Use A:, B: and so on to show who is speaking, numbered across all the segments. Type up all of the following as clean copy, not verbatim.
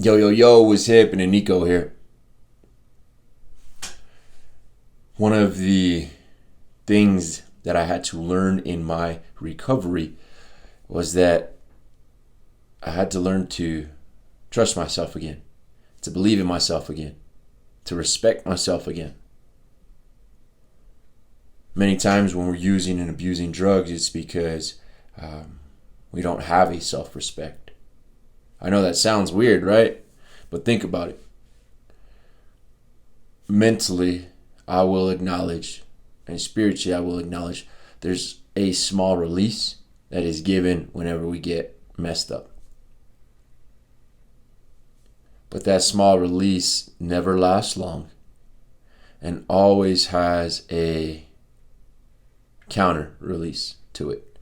A: Yo, what's happening? Nico here. One of the things that I had to learn in my recovery was that I had to learn to trust myself again, to believe in myself again, to respect myself again. Many times when we're using and abusing drugs, it's because we don't have a self-respect. I know that sounds weird, right? But think about it. Mentally, I will acknowledge, and spiritually, I will acknowledge there's a small release that is given whenever we get messed up. But that small release never lasts long and always has a counter release to it.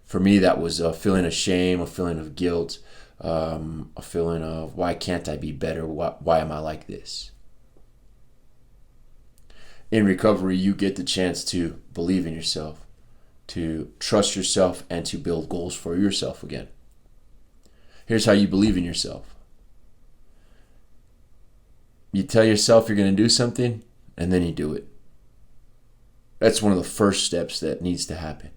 A: For me, that was a feeling of shame, a feeling of guilt, a feeling of why can't I be better? Why am I like this? In recovery, you get the chance to believe in yourself, to trust yourself, and to build goals for yourself again. Here's how you believe in yourself. You tell yourself you're going to do something, and then you do it. That's one of the first steps that needs to happen.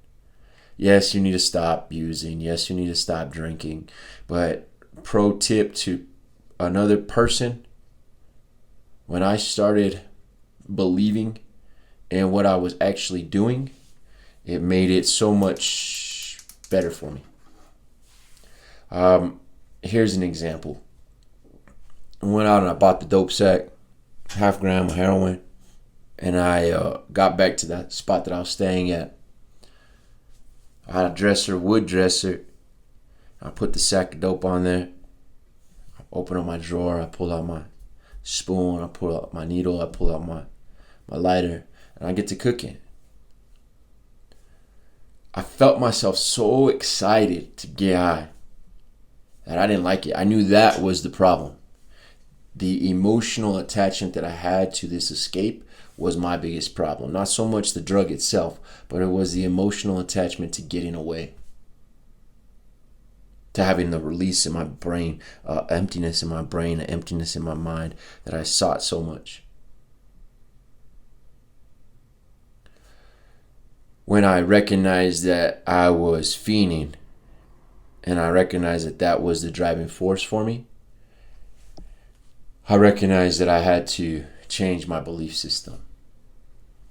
A: Yes, you need to stop using. Yes, you need to stop drinking. But pro tip to another person, when I started believing in what I was actually doing, it made it so much better for me. Here's an example. I went out and I bought the dope sack, 0.5 gram of heroin, and I got back to that spot that I was staying at. I had a dresser, wood dresser. I put the sack of dope on there. I opened up my drawer. I pulled out my spoon. I pulled out my needle. I pulled out my lighter. And I get to cooking. I felt myself so excited to get high that I didn't like it. I knew that was the problem. The emotional attachment that I had to this escape was my biggest problem. Not so much the drug itself, but it was the emotional attachment to getting away. To having the release in my brain, emptiness in my brain, emptiness in my mind that I sought so much. When I recognized that I was fiending, and I recognized that that was the driving force for me, I recognized that I had to change my belief system.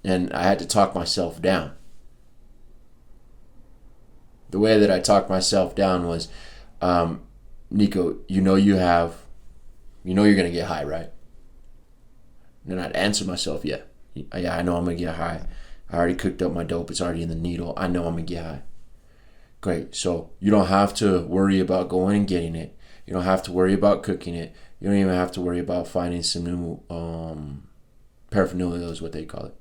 A: And I had to talk myself down. The way that I talked myself down was, Nico, you're going to get high, right? And then I'd answer myself, yeah, I know I'm going to get high. I already cooked up my dope. It's already in the needle. I know I'm going to get high. Great. So you don't have to worry about going and getting it. You don't have to worry about cooking it. You don't even have to worry about finding some new paraphernalia is what they call it.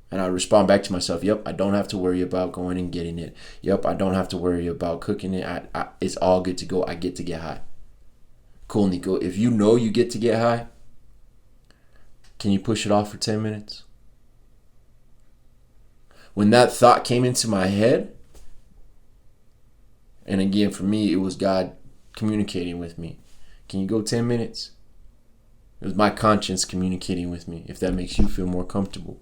A: And I respond back to myself, yep, I don't have to worry about going and getting it. Yep, I don't have to worry about cooking it. It's all good to go. I get to get high. Cool, Nico. If you know you get to get high, can you push it off for 10 minutes? When that thought came into my head, and again, for me, it was God communicating with me. Can you go 10 minutes? It was my conscience communicating with me, if that makes you feel more comfortable.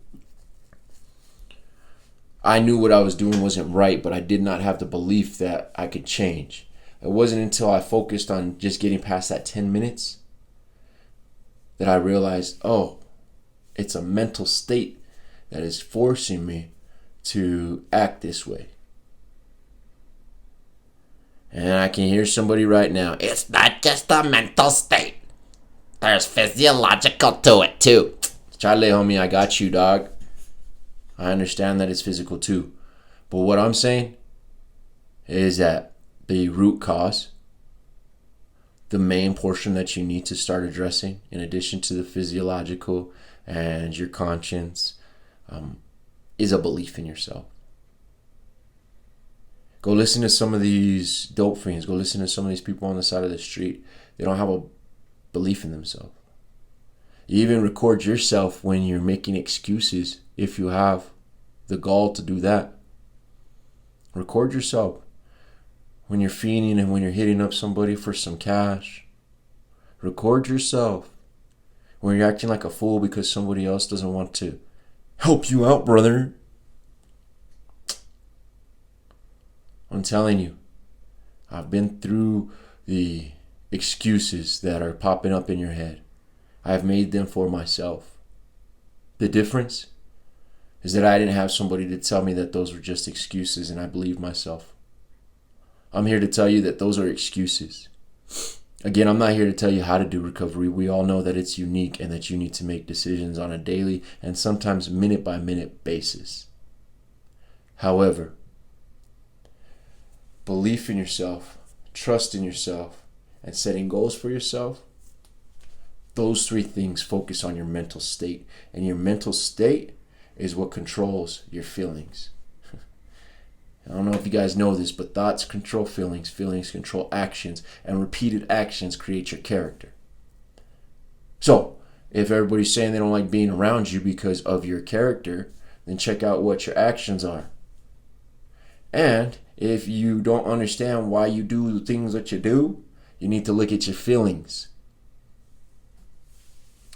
A: I knew what I was doing wasn't right, but I did not have the belief that I could change. It wasn't until I focused on just getting past that 10 minutes that I realized, oh, it's a mental state that is forcing me to act this way. And I can hear somebody right now, it's not just a mental state. There's physiological to it too. Charlie, homie, I got you, dog. I understand that it's physical too. But what I'm saying is that the root cause, the main portion that you need to start addressing, in addition to the physiological and your conscience, is a belief in yourself. Go listen to some of these dope fiends. Go listen to some of these people on the side of the street. They don't have a belief in themselves. You even record yourself when you're making excuses, if you have the gall to do that. Record yourself when you're fiending and when you're hitting up somebody for some cash. Record yourself when you're acting like a fool because somebody else doesn't want to help you out, brother. I'm telling you, I've been through the excuses that are popping up in your head. I've made them for myself. The difference is that I didn't have somebody to tell me that those were just excuses, and I believed myself. I'm here to tell you that those are excuses. Again, I'm not here to tell you how to do recovery. We all know that it's unique and that you need to make decisions on a daily and sometimes minute by minute basis. However, belief in yourself, trust in yourself, and setting goals for yourself, those three things focus on your mental state. And your mental state is what controls your feelings. I don't know if you guys know this, but thoughts control feelings, feelings control actions, and repeated actions create your character. So, if everybody's saying they don't like being around you because of your character, then check out what your actions are. And if you don't understand why you do the things that you do, you need to look at your feelings.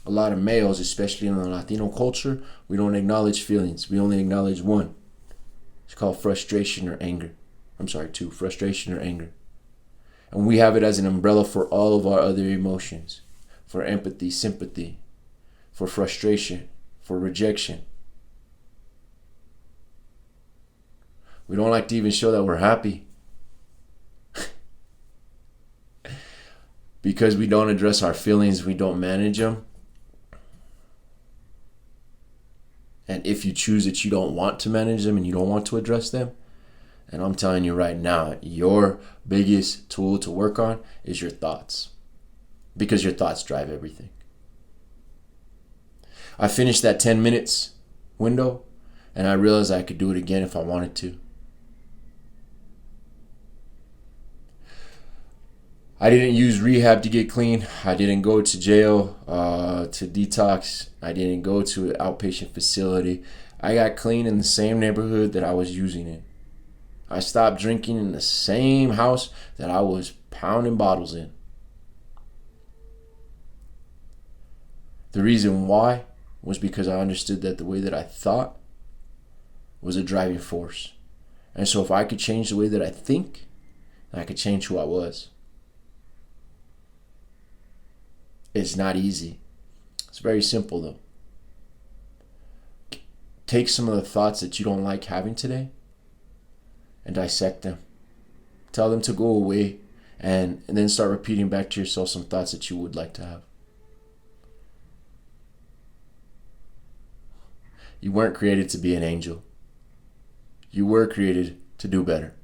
A: A lot of males, especially in the Latino culture, we don't acknowledge feelings. We only acknowledge one. It's called frustration or anger. Two, frustration or anger. And we have it as an umbrella for all of our other emotions. For empathy, sympathy, for frustration, for rejection. We don't like to even show that we're happy. Because we don't address our feelings, we don't manage them. And if you choose that you don't want to manage them and you don't want to address them, and I'm telling you right now, your biggest tool to work on is your thoughts. Because your thoughts drive everything. I finished that 10 minutes window, and I realized I could do it again if I wanted to. I didn't use rehab to get clean. I didn't go to jail to detox. I didn't go to an outpatient facility. I got clean in the same neighborhood that I was using in. I stopped drinking in the same house that I was pounding bottles in. The reason why was because I understood that the way that I thought was a driving force. And so if I could change the way that I think, I could change who I was. It's not easy. It's very simple though. Take some of the thoughts that you don't like having today and dissect them. Tell them to go away and then start repeating back to yourself some thoughts that you would like to have. You weren't created to be an angel. You were created to do better.